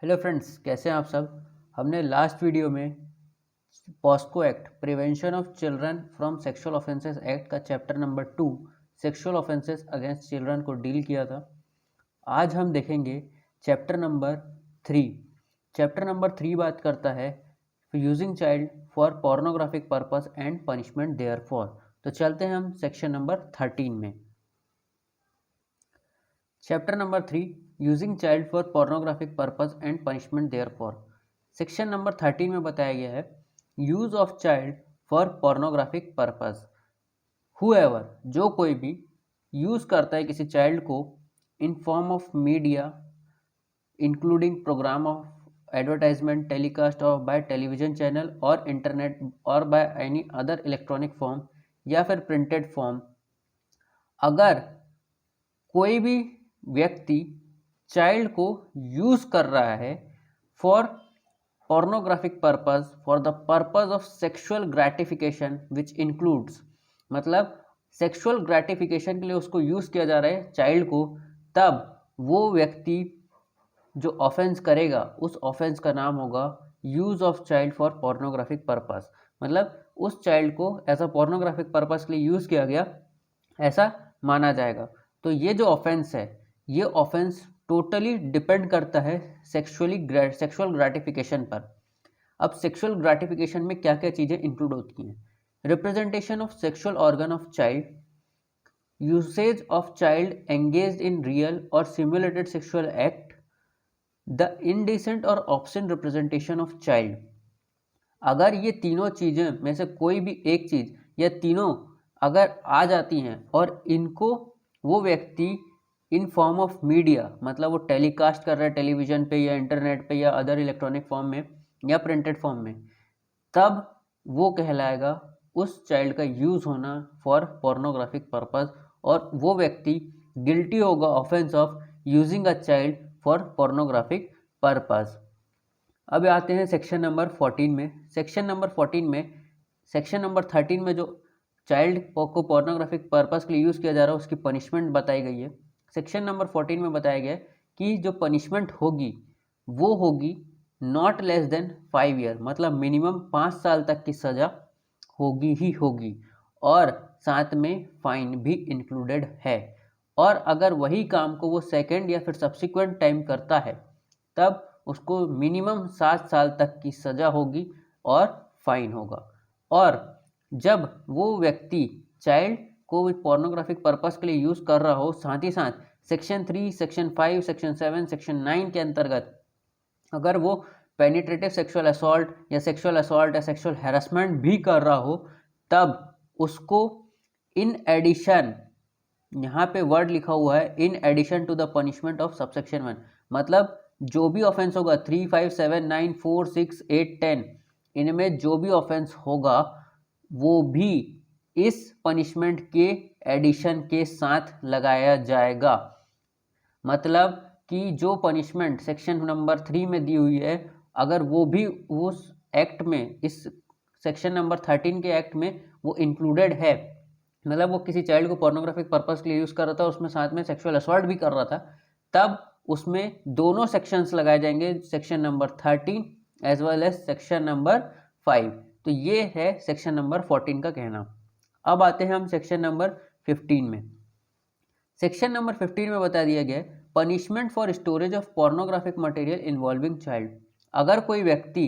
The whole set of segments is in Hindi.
हेलो फ्रेंड्स, कैसे हैं आप सब। हमने लास्ट वीडियो में POCSO act prevention of children from sexual offences act का chapter number 2 sexual offences against children को डील किया था। आज हम देखेंगे चैप्टर नंबर 3। चैप्टर नंबर 3 बात करता है using child for pornographic purpose and punishment therefor. तो चलते हैं हम सेक्शन नंबर 13 में। Chapter number 3 using child for pornographic purpose and punishment therefor. Section number 13 में बताया गया है use of child for pornographic purpose. Whoever, जो कोई भी यूज करता है किसी चाइल्ड को in form of media including program of advertisement telecast और बाय टेलीविजन चैनल और इंटरनेट और by any other electronic form या फिर प्रिंटेड फॉर्म, अगर कोई भी व्यक्ति चाइल्ड को यूज कर रहा है for pornographic purpose for the purpose of sexual gratification which includes, मतलब सेक्सुअल ग्रेटिफिकेशन के लिए उसको यूज किया जा रहा है चाइल्ड को, तब वो व्यक्ति जो ऑफेंस करेगा उस ऑफेंस का नाम होगा use of child for pornographic purpose. मतलब उस चाइल्ड को ऐसा पोर्नोग्राफिक पर्पस के लिए यूज किया गया ऐसा माना जाएगा। तो ये जो ऑफेंस है ये ऑफेंस टोटली डिपेंड करता है सेक्सुअल ग्रेटिफिकेशन पर। अब सेक्सुअल ग्रेटिफिकेशन में क्या क्या चीज़ें इंक्लूड होती हैं? Representation of sexual organ of child, usage of child engaged in real और simulated sexual act, the indecent और ऑब्सेंट रिप्रेजेंटेशन ऑफ चाइल्ड। अगर ये तीनों चीज़ें में से कोई भी एक चीज़ या तीनों अगर आ जाती हैं और इनको वो व्यक्ति इन फॉर्म ऑफ मीडिया, मतलब वो टेलीकास्ट कर रहा है टेलीविज़न पे या इंटरनेट पे या अदर इलेक्ट्रॉनिक फॉर्म में या प्रिंटेड फॉर्म में, तब वो कहलाएगा उस चाइल्ड का यूज़ होना फॉर पोर्नोग्राफिक पर्पस और वो व्यक्ति गिल्टी होगा offence of using a child for pornographic purpose. अब आते हैं सेक्शन नंबर 14 में। सेक्शन नंबर 14 में सेक्शन नंबर 13 में जो चाइल्ड को पोर्नोग्राफिक पर्पस के लिए यूज़ किया जा रहा है उसकी पनिशमेंट बताई गई है। सेक्शन नंबर 14 में बताया गया है कि जो पनिशमेंट होगी वो होगी नॉट लेस देन 5 ईयर, मतलब मिनिमम 5 साल तक की सज़ा होगी ही होगी, और साथ में फाइन भी इंक्लूडेड है। और अगर वही काम को वो सेकेंड या फिर सब्सिक्वेंट टाइम करता है तब उसको मिनिमम 7 साल तक की सज़ा होगी और फाइन होगा। और जब वो व्यक्ति चाइल्ड को पोर्नोग्राफिक पर्पस के लिए यूज़ कर रहा हो, साथ ही साथ सेक्शन 3, सेक्शन 5, सेक्शन 7, सेक्शन 9 के अंतर्गत अगर वो पेनिट्रेटिव सेक्सुअल असॉल्ट या सेक्सुअल हैरेसमेंट भी कर रहा हो, तब उसको इन एडिशन, यहाँ पे वर्ड लिखा हुआ है in addition to the punishment of subsection 1, मतलब जो भी ऑफेंस होगा 3, 5, 7, 9, 4, 6, 8, 10, इनमें जो भी ऑफेंस होगा वो भी इस पनिशमेंट के एडिशन के साथ लगाया जाएगा। मतलब कि जो पनिशमेंट सेक्शन नंबर 3 में दी हुई है, अगर वो भी उस एक्ट में, इस सेक्शन नंबर 13 के एक्ट में वो इंक्लूडेड है, मतलब वो किसी चाइल्ड को पोर्नोग्राफिक पर्पस के लिए यूज़ कर रहा था, उसमें साथ में सेक्सुअल असॉल्ट भी कर रहा था, तब उसमें दोनों सेक्शंस लगाए जाएंगे, section number 13 as well as section number 5। तो ये है सेक्शन नंबर 14 का कहना। अब आते हैं हम सेक्शन नंबर 15 में। सेक्शन नंबर 15 में बता दिया गया है punishment for storage of pornographic material involving child. अगर कोई व्यक्ति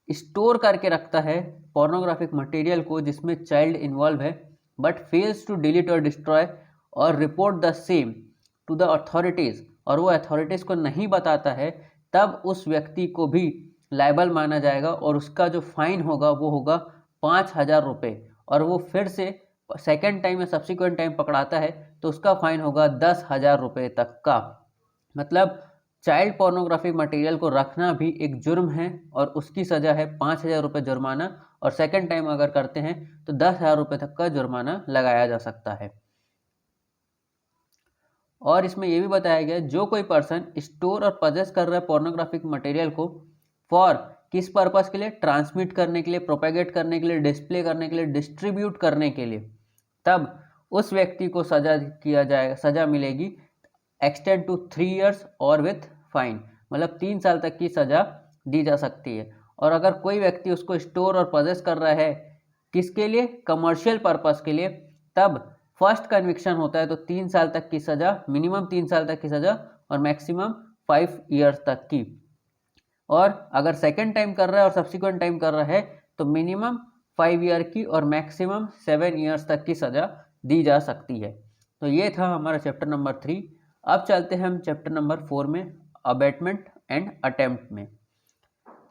स्टोर करके रखता है पोर्नोग्राफिक मटेरियल को जिसमें चाइल्ड इन्वॉल्व है, बट फेल्स टू डिलीट और डिस्ट्रॉय और report the same to the authorities, और वो अथॉरिटीज़ को नहीं बताता है, तब उस व्यक्ति को भी लायबल माना जाएगा और उसका जो फाइन होगा वो होगा 5,000 रुपये। और वो फिर से सेकेंड टाइम या सब्सिक्वेंट टाइम पकड़ाता है तो उसका फाइन होगा 10,000 रुपये तक का। मतलब चाइल्ड पोर्नोग्राफिक मटेरियल को रखना भी एक जुर्म है और उसकी सज़ा है 5,000 रुपये जुर्माना, और सेकेंड टाइम अगर करते हैं तो 10,000 रुपये तक का जुर्माना लगाया जा सकता है। और इसमें यह भी बताया गया जो कोई पर्सन स्टोर और पजेस कर रहा है पोर्नोग्राफिक मटेरियल को फॉर किस पर्पस के लिए, ट्रांसमिट करने के लिए, प्रोपेगेट करने के लिए, डिस्प्ले करने के लिए, डिस्ट्रीब्यूट करने के लिए, तब उस व्यक्ति को सजा मिलेगी एक्सटेंड टू 3 ईयर्स और विथ फाइन। मतलब 3 साल तक की सज़ा दी जा सकती है। और अगर कोई व्यक्ति उसको स्टोर और पजेस कर रहा है किसके लिए, कमर्शियल पर्पस के लिए, तब फर्स्ट कन्विक्शन होता है तो 3 साल तक की सज़ा, मिनिमम 3 साल तक की सज़ा और मैक्सिमम 5 ईयर्स तक की। और अगर सेकेंड टाइम कर रहा है और सब्सिक्वेंट टाइम कर रहा है तो मिनिमम 5 ईयर की और मैक्सिमम 7 ईयर्स तक की सज़ा दी जा सकती है। तो ये था हमारा चैप्टर नंबर 3। अब चलते हैं हम चैप्टर नंबर 4 में, अबेटमेंट एंड अटेम्प्ट में।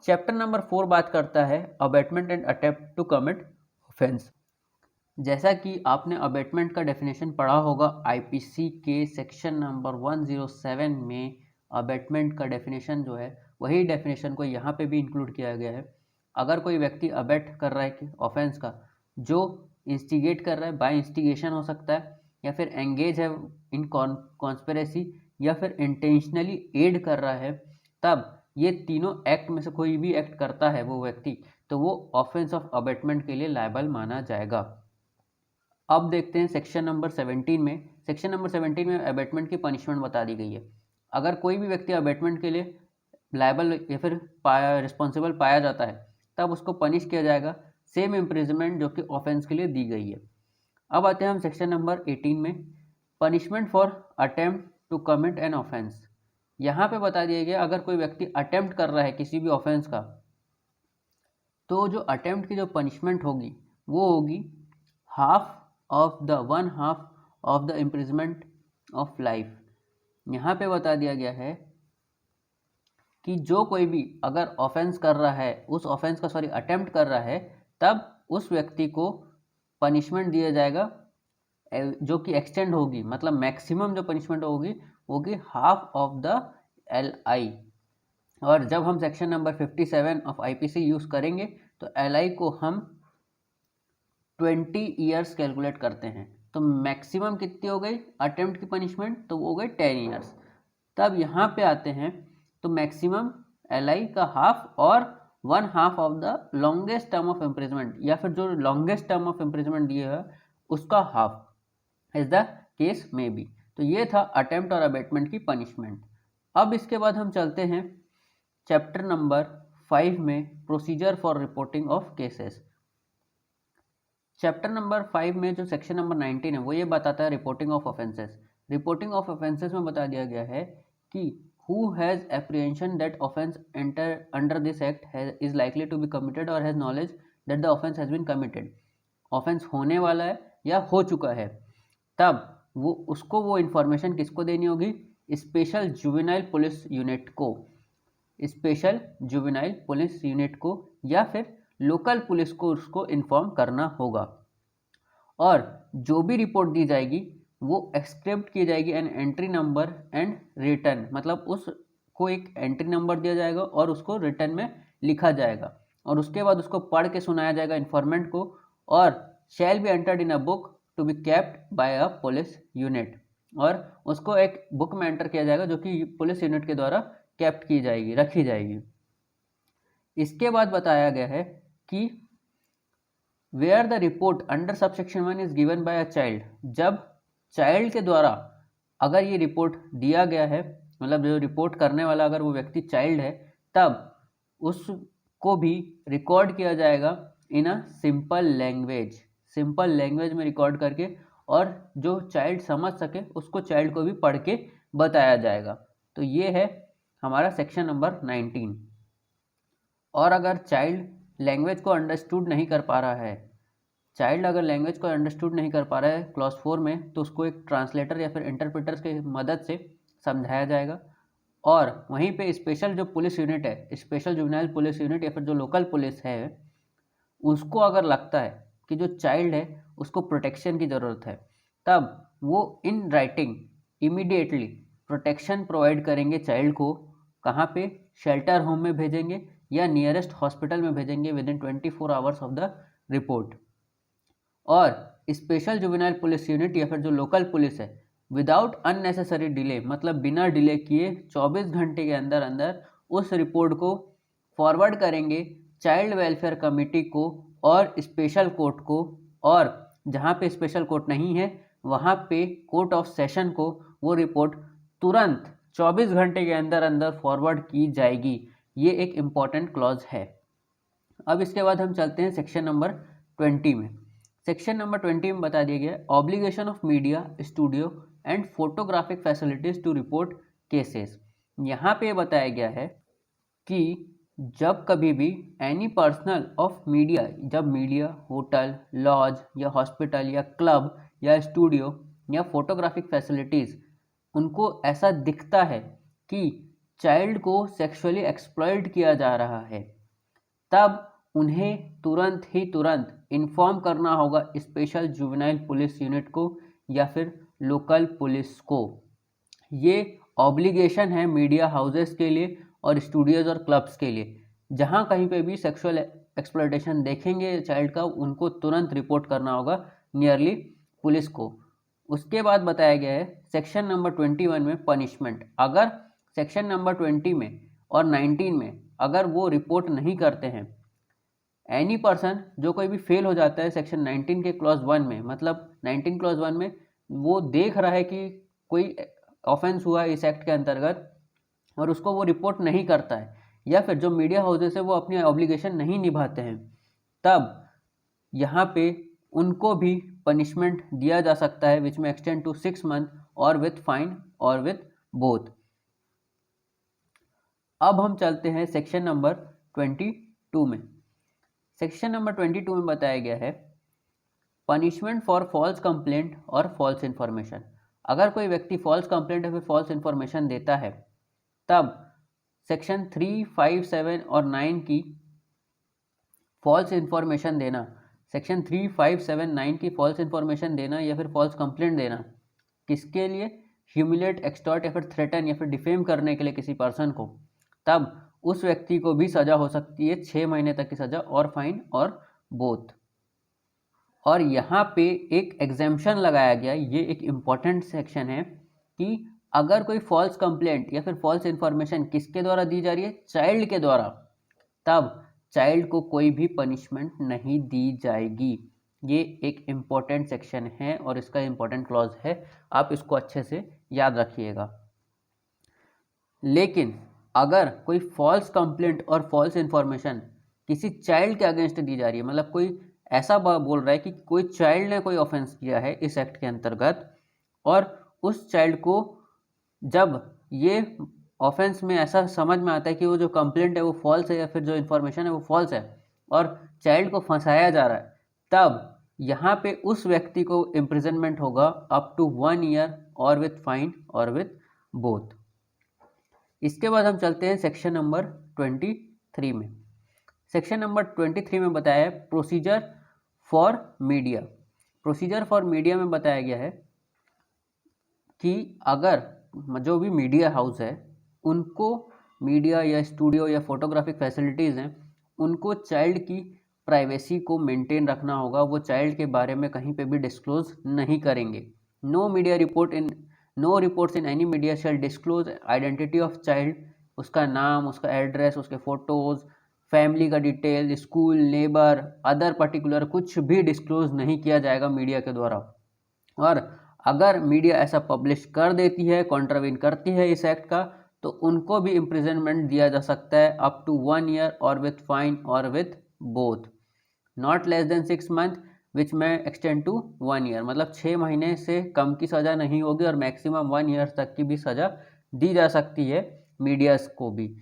चैप्टर नंबर 4 बात करता है abetment and attempt to commit offence. जैसा कि आपने अबेटमेंट का डेफिनेशन पढ़ा होगा आईपीसी के सेक्शन नंबर 107 में, अबेटमेंट का डेफिनेशन जो है वही डेफिनेशन को यहाँ पे भी इंक्लूड किया गया है। अगर कोई व्यक्ति अबेट कर रहा है कि ऑफेंस का, जो इंस्टिगेट कर रहा है, बाय इंस्टिगेशन हो सकता है, या फिर एंगेज है इन कॉन्स्पिरेसी, या फिर इंटेंशनली एड कर रहा है, तब ये तीनों एक्ट में से कोई भी एक्ट करता है वो व्यक्ति, तो वो ऑफेंस ऑफ अबेटमेंट के लिए लायबल माना जाएगा। अब देखते हैं सेक्शन नंबर 17 में। सेक्शन नंबर 17 में अबेटमेंट की पनिशमेंट बता दी गई है। अगर कोई भी व्यक्ति अबेटमेंट के लिए लायबल या फिर रिस्पॉन्सिबल पाया जाता है तब उसको पनिश किया जाएगा सेम इम्प्रिजनमेंट जो कि ऑफेंस के लिए दी गई है। अब आते हैं हम सेक्शन नंबर 18 में, punishment for attempt to commit an offence. यहाँ पे बता दिया गया अगर कोई व्यक्ति अटेम्प्ट कर रहा है किसी भी ऑफेंस का, तो जो अटेम्प्ट की जो पनिशमेंट होगी वो होगी half of the 1/2 of the imprisonment of life. यहाँ पे बता दिया गया है कि जो कोई भी अगर ऑफेंस कर रहा है, उस ऑफेंस का अटेम्प्ट कर रहा है, तब उस व्यक्ति को पनिशमेंट दिया जाएगा जो कि एक्सटेंड होगी, मतलब मैक्सिमम जो पनिशमेंट होगी हाफ ऑफ द LI। और जब हम section number 57 of IPC use करेंगे तो LI को हम 20 ईयर्स कैलकुलेट करते हैं। तो मैक्सिमम कितनी हो गई अटेम्प्ट की पनिशमेंट, तो वो हो गई 10 ईयर्स। तब यहाँ पे आते हैं तो मैक्सिमम LI का हाफ और 1/2 of the longest term of imprisonment, या फिर जो लॉन्गेस्ट टर्म ऑफ इम्प्रिजमेंट दिया है उसका हाफ इज द केस में बी। तो ये था अटेम्प्ट और अबेटमेंट की पनिशमेंट। अब इसके बाद हम चलते हैं चैप्टर नंबर 5 में, procedure for reporting of cases. Chapter number 5 में जो सेक्शन नंबर 19 है वो ये बताता है reporting of offences. Reporting of offences में बता दिया गया है कि who has apprehension that offense under this act is likely to be committed or has knowledge that the offense has been committed। Offence होने वाला है या हो चुका है, तब वो इन्फॉर्मेशन किसको देनी होगी, स्पेशल जुवेनाइल पुलिस यूनिट को, स्पेशल जुवेनाइल पुलिस यूनिट को या फिर लोकल पुलिस को उसको इन्फॉर्म करना होगा। और जो भी रिपोर्ट दी जाएगी वो एक्सक्रिप्ट की जाएगी an entry number and return, मतलब उसको एक एंट्री नंबर दिया जाएगा और उसको रिटर्न में लिखा जाएगा, और उसके बाद उसको पढ़ के सुनाया जाएगा इन्फॉर्मेंट को, और shall be entered in a book to be kept by a police unit, और उसको एक बुक में एंटर किया जाएगा जो कि पुलिस यूनिट के द्वारा केप्ट की जाएगी, रखी जाएगी। इसके बाद बताया गया है कि where the report under subsection 1 is given by a child, जब चाइल्ड के द्वारा अगर ये रिपोर्ट दिया गया है, मतलब जो रिपोर्ट करने वाला अगर वो व्यक्ति चाइल्ड है, तब उसको भी रिकॉर्ड किया जाएगा इन अ सिंपल लैंग्वेज में रिकॉर्ड करके, और जो चाइल्ड समझ सके उसको चाइल्ड को भी पढ़ के बताया जाएगा। तो ये है हमारा सेक्शन नंबर 19। और अगर चाइल्ड लैंग्वेज को अंडरस्टूड नहीं कर पा रहा है, क्लास 4 में, तो उसको एक ट्रांसलेटर या फिर इंटरप्रेटर की मदद से समझाया जाएगा। और वहीं पे स्पेशल जो पुलिस यूनिट है, स्पेशल जुवेनाइल पुलिस यूनिट या फिर जो लोकल पुलिस है, उसको अगर लगता है कि जो चाइल्ड है उसको प्रोटेक्शन की ज़रूरत है, तब वो in writing immediately protection provide करेंगे चाइल्ड को। कहाँ पे, शेल्टर होम में भेजेंगे या नियरेस्ट हॉस्पिटल में भेजेंगे with in 24 hours of the report. और स्पेशल जुवेनाइल पुलिस यूनिट या फिर जो लोकल पुलिस है, विदाउट अननेसेसरी डिले, मतलब बिना डिले किए 24 घंटे के अंदर अंदर उस रिपोर्ट को फॉरवर्ड करेंगे चाइल्ड वेलफेयर कमेटी को और स्पेशल कोर्ट को, और जहाँ पे स्पेशल कोर्ट नहीं है वहाँ पे कोर्ट ऑफ सेशन को वो रिपोर्ट तुरंत 24 घंटे के अंदर अंदर फॉरवर्ड की जाएगी। ये एक इम्पॉर्टेंट क्लॉज है। अब इसके बाद हम चलते हैं सेक्शन नंबर 20 में। सेक्शन नंबर 20 में बता दिया गया है obligation of media, studio and photographic facilities to report cases. यहाँ पे बताया गया है कि जब कभी भी एनी पर्सनल ऑफ मीडिया, जब मीडिया, होटल, लॉज या हॉस्पिटल या क्लब या स्टूडियो या फोटोग्राफिक फैसिलिटीज़, उनको ऐसा दिखता है कि चाइल्ड को सेक्सुअली एक्सप्लॉइट किया जा रहा है, तब उन्हें तुरंत इन्फॉर्म करना होगा स्पेशल जुवेनाइल पुलिस यूनिट को या फिर लोकल पुलिस को। ये ऑब्लिगेशन है मीडिया हाउसेस के लिए और स्टूडियोज़ और क्लब्स के लिए। जहाँ कहीं पे भी सेक्सुअल एक्सप्लॉइटेशन देखेंगे चाइल्ड का, उनको तुरंत रिपोर्ट करना होगा नियरली पुलिस को। उसके बाद बताया गया है सेक्शन नंबर 21 में पनिशमेंट। अगर सेक्शन नंबर 20 में और 19 में अगर वो रिपोर्ट नहीं करते हैं, एनी पर्सन जो कोई भी फेल हो जाता है सेक्शन 19 के क्लॉज 1 में, मतलब 19 क्लॉज 1 में वो देख रहा है कि कोई ऑफेंस हुआ है इस एक्ट के अंतर्गत और उसको वो रिपोर्ट नहीं करता है, या फिर जो मीडिया हाउसेस है वो अपनी ऑब्लिगेशन नहीं निभाते हैं, तब यहाँ पे उनको भी पनिशमेंट दिया जा सकता है विच में एक्सटेंड टू 6 मंथ और विथ फाइन और विथ बोथ। अब हम चलते हैं सेक्शन नंबर 22 में। सेक्शन नंबर 22 में बताया गया है पनिशमेंट फॉर फॉल्स कंप्लेंट और फॉल्स इन्फॉर्मेशन। अगर कोई व्यक्ति फॉल्स कंप्लेंट या फिर फॉल्स इन्फॉर्मेशन देता है, तब सेक्शन 3, 5, 7 और 9 की फॉल्स इन्फॉर्मेशन देना, सेक्शन 3, 5, 7, 9 की फॉल्स इन्फॉर्मेशन देना या फिर फॉल्स कंप्लेंट देना, किसके लिए? ह्यूमिलेट, एक्सटॉर्ट या फिर थ्रेटन या फिर डिफेम करने के लिए किसी पर्सन को, तब उस व्यक्ति को भी सज़ा हो सकती है 6 महीने तक की सज़ा और फाइन और बोथ। और यहाँ पे एक एग्जेम्पशन लगाया गया, ये एक इम्पॉर्टेंट सेक्शन है कि अगर कोई फॉल्स कंप्लेंट या फिर फॉल्स इन्फॉर्मेशन किसके द्वारा दी जा रही है? चाइल्ड के द्वारा, तब चाइल्ड को कोई भी पनिशमेंट नहीं दी जाएगी। ये एक इम्पॉर्टेंट सेक्शन है और इसका इम्पॉर्टेंट क्लॉज है, आप इसको अच्छे से याद रखिएगा। लेकिन अगर कोई फॉल्स कंप्लेंट और फॉल्स इन्फॉर्मेशन किसी चाइल्ड के अगेंस्ट दी जा रही है, मतलब कोई ऐसा बोल रहा है कि कोई चाइल्ड ने कोई ऑफेंस किया है इस एक्ट के अंतर्गत, और उस चाइल्ड को जब ये ऑफेंस में ऐसा समझ में आता है कि वो जो कंप्लेंट है वो फॉल्स है या फिर जो इन्फॉर्मेशन है वो फॉल्स है और चाइल्ड को फंसाया जा रहा है, तब यहाँ पे उस व्यक्ति को इम्प्रिजनमेंट होगा अप टू 1 ईयर और विथ फाइन और विथ बोथ। इसके बाद हम चलते हैं सेक्शन नंबर 23 में। सेक्शन नंबर 23 में बताया है procedure for media. Procedure for media में बताया गया है कि अगर जो भी मीडिया हाउस है उनको मीडिया या स्टूडियो या फोटोग्राफिक फैसिलिटीज़ हैं, उनको चाइल्ड की प्राइवेसी को मेंटेन रखना होगा। वो चाइल्ड के बारे में कहीं पे भी डिस्क्लोज नहीं करेंगे। No reports in any media shall disclose identity of child, उसका नाम, उसका एड्रेस, उसके फ़ोटोज़, फैमिली का detail, school, neighbour, other particular कुछ भी डिस्क्लोज नहीं किया जाएगा मीडिया के द्वारा। और अगर मीडिया ऐसा पब्लिश कर देती है, कॉन्ट्रावीन करती है इस एक्ट का, तो उनको भी इम्प्रिजनमेंट दिया जा सकता है अप टू 1 ईयर और विथ फाइन और with both. Not less than 6 month which में एक्सटेंड टू 1 ईयर, मतलब 6 महीने से कम की सज़ा नहीं होगी और मैक्सिमम 1 ईयर तक की भी सज़ा दी जा सकती है मीडियाज़ को भी,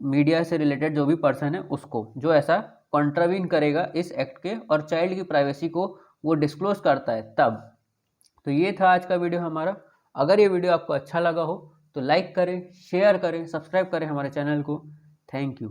मीडिया से रिलेटेड जो भी पर्सन है उसको, जो ऐसा कॉन्ट्रावीन करेगा इस एक्ट के और चाइल्ड की प्राइवेसी को वो डिस्क्लोज करता है तब। तो ये था आज का वीडियो हमारा। अगर ये वीडियो आपको अच्छा लगा हो तो लाइक करें, शेयर करें, सब्सक्राइब करें हमारे चैनल को। Thank you.